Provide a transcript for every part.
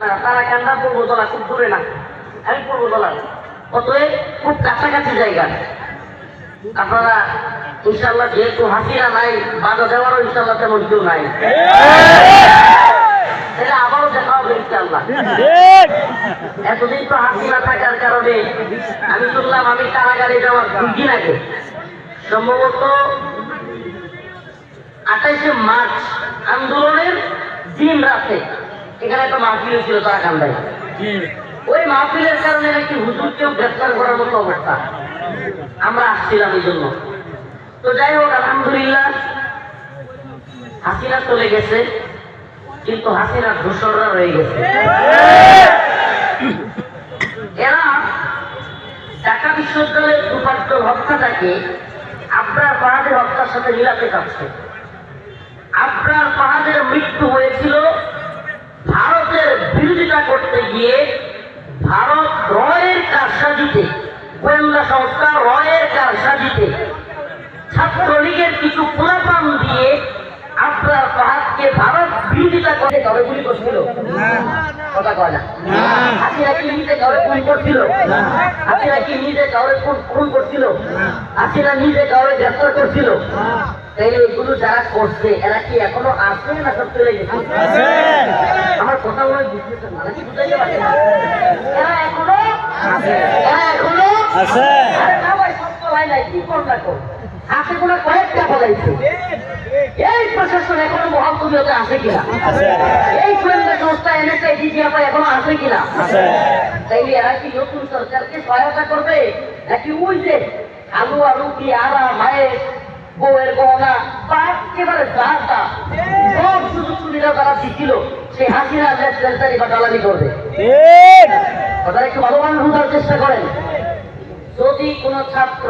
তারা কান্দা পূর্বতলা খুব দূরে না, আমি পূর্বতলা, অতএব খুব কাছাকাছি জায়গা। আপনারা ইনশাল্লাহ যেহেতু হাসিনা নাই, বাধা দেওয়ারও ইনশাল্লাহ তেমন কেউ নাই, তাহলে আবারও দেখা হবে ইনশাল্লাহ। এতদিন তো হাসিনা থাকার কারণে আমি শুনলাম, আমি কারাগারে যাওয়ার 2 দিন আগে সম্ভবত 28শে মার্চ আন্দোলনের দিন রাতে এখানে একটা মাহফিল ছিল তারাকান্দায়। ওই মাহফিলের কারণে নাকি হুজুরকেও গ্রেফতার করার মতো অবস্থা, আমরা আসছিলাম এই জন্য। তো যাই হোক, আলহামদুলিল্লাহ হাসিনা চলে গেছে, কিন্তু হাসিনার দোসররা রয়ে গেছে। এরা ঢাকা বিশ্ববিদ্যালয়ের উপার্জন হত্যাটাকে আবরার ফাহাদের হত্যার সাথে মিলাতে চাচ্ছে। আবরার ফাহাদের মৃত্যু হয়েছিল ভারতের বিরোধিতা করতে গিয়ে, ভারত রয়ের কারসাজিতে, গোয়েন্দা সংস্থা রয়ের কারসাজিতে ছাত্রলীগের কিছু পোলাপান দিয়ে আবরার ফাহাদকে ভারত বিরোধিতা করে কাউরে গুলি করছিল, কথা কয় না। হাসিনা কি নিজে কাউরে খুন করছিল? হাসিনা কি নিজে কাউরে খুন করছিল? হাসিনা নিজে কাউরে গ্রেফতার করছিল? তাইলে এগুলো যারা করছে এরা কি এখনো আছে না সব চলে গেছে? আমার কথা মনে বুঝতেছেন না নাকি? বুঝাইতে পারছেন না? এরা এখনো আছে, এরা এখনো আছে। না ভাই, সব তো ভাই নাই, কি করবা কর? আছে কোনো কয়েকটা ফলাইছে। এই প্রশাসন এখনো মহাকবিয়তে আছে কিনা? এই গোয়েন্দা সংস্থা এনএসআই ডিজিএফআই এখনো আছে কিনা? তাইলে এরা কি নতুন সরকারকে সহায়তা করবে নাকি ওই যে আলু আলু কি আরা মায়ের বউয়ের গহনা বা একেবারে যা সব সুযোগ সুবিধা তারা দিচ্ছিল সেই হাসিনা লেসপেন্সারি বা দালালি করবে? কথাটা একটু ভালোভাবে বোঝার চেষ্টা করেন। যদি কোনো ছাত্র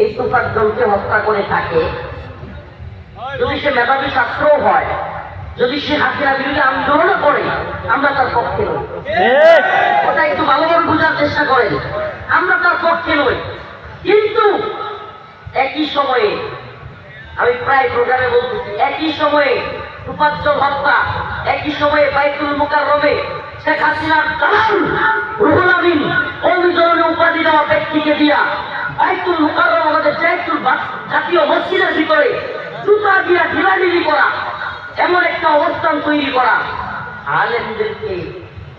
এই তোফাক দলকে হত্যা করে থাকে, যদি সে মেধাবী ছাত্রও হয়, যদি সে হাসিনা বিরুদ্ধে আন্দোলনও করে, আমরা তার পক্ষে নই। ওটা একটু ভালোভাবে বোঝার চেষ্টা করেন, আমরা তার পক্ষে নই। কিন্তু একই সময়ে, আমি প্রায় প্রোগ্রামে বলতেছি, একই সময়ে তোফাজ্জল হত্যা, একই সময়ে বাইতুল মুকাররমে শেখ হাসিনার দালাল রুহুল আমিন অনুজনে উপাধি দেওয়া ব্যক্তিকে দিয়া বাইতুল মুকাররম আমাদের জাতীয় মসজিদের ভিতরে জুতা দিয়া ঢিলাঢিলি করা, এমন একটা অবস্থান তৈরি করা, আলেমদেরকে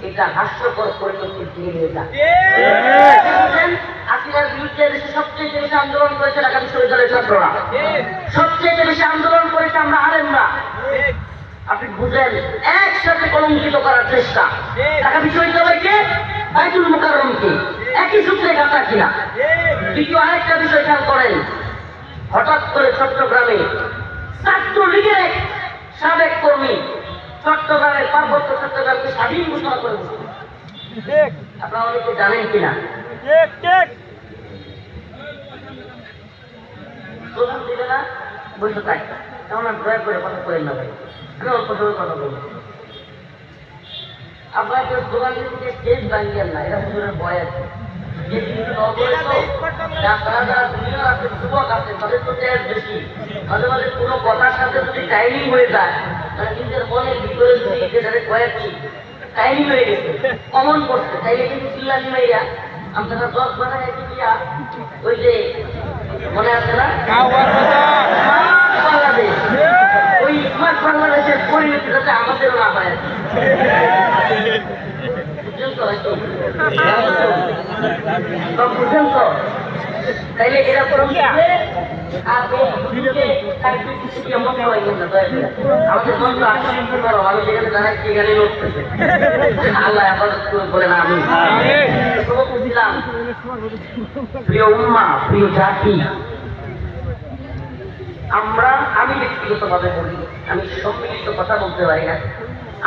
এটা হাস্যকর পরিণতির দিকে নিয়ে যায়। হাসিনার বিরুদ্ধে দেশে সবচেয়ে বেশি আন্দোলন করেছে ঢাকা বিশ্ববিদ্যালয়ের ছাত্ররা, সবচেয়ে বেশি আন্দোলন করেছে আমরা আলেমরা। আপনি বুঝেন, একসাথে কলঙ্কিত করার চেষ্টা, ঢাকা বিশ্ববিদ্যালয়কে, বাইতুল মুকাররমকে একই সূত্রে গাঁথা কিনা। দ্বিতীয় আরেকটা বিষয় খেয়াল করেন, হঠাৎ করে চট্টগ্রামে ছাত্রলীগের এক সাবেক কর্মী চট্টগ্রামের পার্বত্য চট্টগ্রামকে স্বাধীন ঘোষণা করে বসল। আপনারা অনেকে জানেন কিনা? প্রধান দিবে না, বসে থাক, তেমন দয়া করে কথা করেন না ভাই, আমি অল্প সময় কথা বলবো। আপনারা কেউ প্রধান দিতে স্টেজ ভাঙিয়েন না, এটা হুজুরের ভয় আছে। যে কিন্তু যারা যারা জুনিয়র আছে, যুবক আছে, তাদের তো টেস্ট বেশি। মাঝে মাঝে কোনো কথার সাথে যদি টাইমিং হয়ে যায়, তারা নিজের মনের ভিতরে যদি যেটাকে কয়েকটি টাইমিং হয়ে গেছে, কমন করছে, তাইলে কিন্তু চিল্লানি মাইয়া আপনারা 10 বানায় দিয়া ওই যে মনে আছে না বাংলাদেশ, ওই স্মার্ট বাংলাদেশের পরিণতি যাতে আমাদেরও না হয়। বুঝছেন তো? তাইলে এরকম আমাদের মন্ত্র আশা করো, আমি যেখানে দাঁড়াই সেখানে লড়তেছে, আল্লাহ হেফাজত বলেন আমি। বুঝলাম, প্রিয় উম্মা, প্রিয় জাতি, আমি ব্যক্তিগতভাবে বলি, আমি সম্মিলিত কথা বলতে পারি না,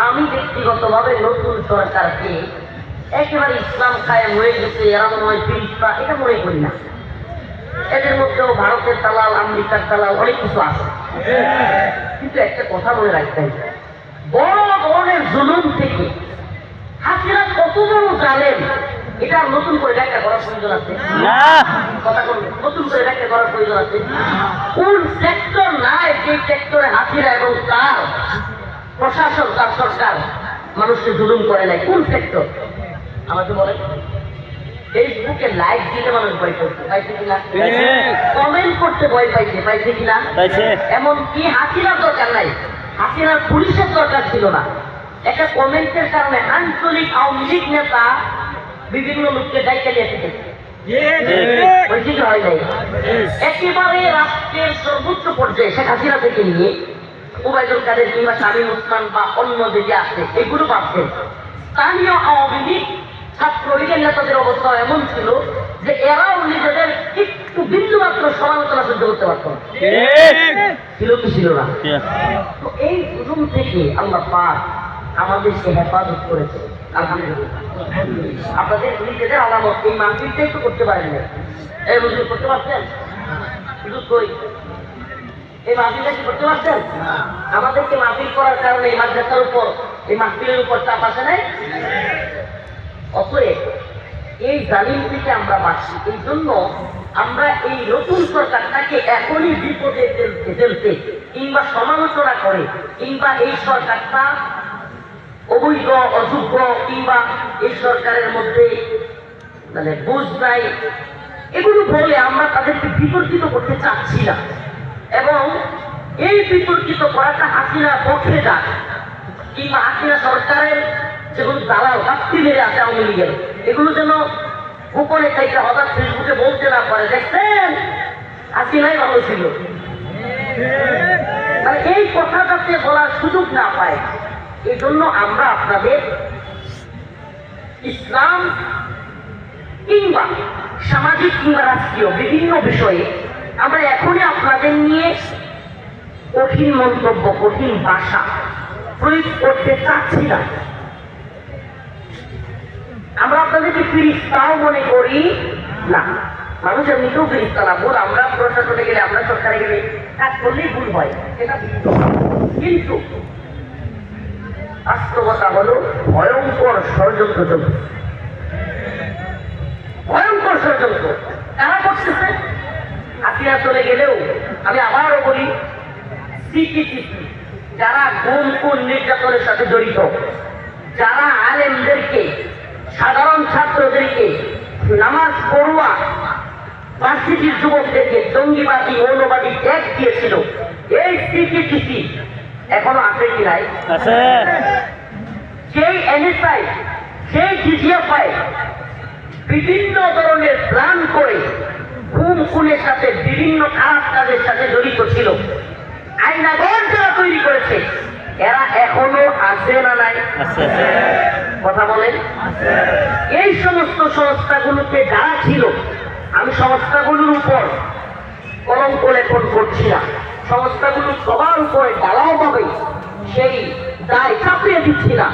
আমি ব্যক্তিগতভাবে নতুন সরকারকে একেবারে ইসলাম কায়েম হয়ে গেছে, এরা মনে হয় ফিরিস্তা, এটা মনে করি না। এদের মধ্যেও ভারতের দালাল, আমেরিকার দালাল, অনেক কিছু আছে। কিন্তু একটা কথা মনে রাখতে হবে, বড় ধরনের জুলুম থেকে হাসিনা কত বড় জানেন, এটা নতুন করে ব্যাখ্যা করার প্রয়োজন আছে? কথা বলবেন, নতুন করে ব্যাখ্যা করার প্রয়োজন আছে? কোন সেক্টর নাই যে সেক্টরে হাসিনা এবং তার প্রশাসন তার সরকার মানুষকে জুলুম করে নাই? কোন সেক্টর আমাকে বলেন? ফেসবুকে লাইক দিতে মানুষ ভয় করছে, পাইছে কিনা? কমেন্ট করতে ভয় পাইছে, পাইছে কিনা? এমনকি হাসিনার দরকার নাই, হাসিনার পুলিশের দরকার ছিল না। একটা কমেন্টের কারণে আঞ্চলিক আওয়ামী লীগ নেতা বিভিন্ন লোককে দায়িত্ব নিয়ে এসেছে, হয় নাই? একেবারে রাষ্ট্রের সর্বোচ্চ পর্যায়ে শেখ হাসিনা থেকে নিয়ে ওবায়দুল কাদের কিংবা শামীম ওসমান বা অন্য দিকে আসছে, এগুলো পাচ্ছেন। স্থানীয় আওয়ামী লীগ ছাত্রলীগের নেতাদের অবস্থা এমন ছিল যে এরাও নিজেদের একটু বিন্দু মাত্র সমালোচনা সহ্য করতে পারত না। ছিল কি ছিল না? তো এই জুলুম থেকে আল্লাহ পাক আমাদেরকে হেফাজত করেছে, আলহামদুলিল্লাহ। আপনাদের নিজেদের আলামত এই মাহফিলটাই তো করতে পারেন না। এই হুজুর করতে পারছেন? হুজুর কই? এই মাহফিলটা কি করতে পারছেন? আমাদেরকে মাহফিল করার কারণে এই মাদ্রাসার উপর, এই মাহফিলের উপর চাপ আসে নাই। অতএব এই জালিম থেকে আমরা বাঁচি, এই জন্য আমরা এই নতুন সরকারটাকে এখনই বিপদে ফেলতে কিংবা সমালোচনা করে কিংবা এই সরকারটা অবৈধ অযোগ্য কিংবা এই সরকারের মধ্যে মানে বুঝ নাই এগুলো বলে আমরা তাদেরকে বিতর্কিত করতে চাচ্ছি না। এবং এই বিতর্কিত করাটা হাসিনা পক্ষে যাক কিংবা হাসিনা সরকারের যেগুলো দালাল গাপ্তি মেরে আছে আওয়ামী লীগের, এগুলো যেন গোপনে চাইতে হঠাৎ ফেসবুকে বলতে না পারে, দেখছেন হাসিনাই ভালো ছিল, মানে এই কথাটাতে বলার সুযোগ না পায়। এই জন্য আমরা আপনাদের ইসলাম কিংবা সামাজিক কিংবা রাষ্ট্রীয় বিভিন্ন বিষয়ে আমরা এখনই আপনাদের নিয়ে কঠিন মন্তব্য, কঠিন ভাষা প্রয়োগ করতে চাচ্ছি না। আমরা আপনাদেরকে ফিরিস্তাও মনে করি না, মানুষ এমনিতেও ফিরিস্তা না। ভুল আমরা প্রশাসনে গেলে, আমরা সরকারে গেলে কাজ করলেই ভুল হয়, সেটা কিন্তু বাস্তবতা হলো ভয়ঙ্কর ষড়যন্ত্র চলছে, ভয়ঙ্কর ষড়যন্ত্র। কারা করতেছে? হাসিনা চলে গেলেও আমি আবারও বলি, সিকিটিসি যারা গুম খুন নির্যাতনের সাথে জড়িত, যারা আলেমদেরকে, সাধারণ ছাত্রদেরকে, নামাজ পড়ুয়া ভার্সিটির যুবকদেরকে জঙ্গিবাদী মৌলবাদী ট্যাগ দিয়েছিল, এই সিকিটিসি এখনো আছে কি নাই? সেই এনএসআই, সেই জিজিএফআই বিভিন্ন ধরনের প্ল্যান করে খুন খুনের সাথে বিভিন্ন খারাপ কাজের সাথে জড়িত ছিল, আইনাগর যারা তৈরি করেছে, এরা এখনো আছে না নাই? কথা বলেন। এই সমস্ত সংস্থাগুলোতে যারা ছিল, আমি সংস্থাগুলোর উপর কলঙ্ক লেপন করছি না, সংস্থাগুলো সবার উপরে ঢালাও পাবে সেই দায় চাপিয়ে দিচ্ছি না।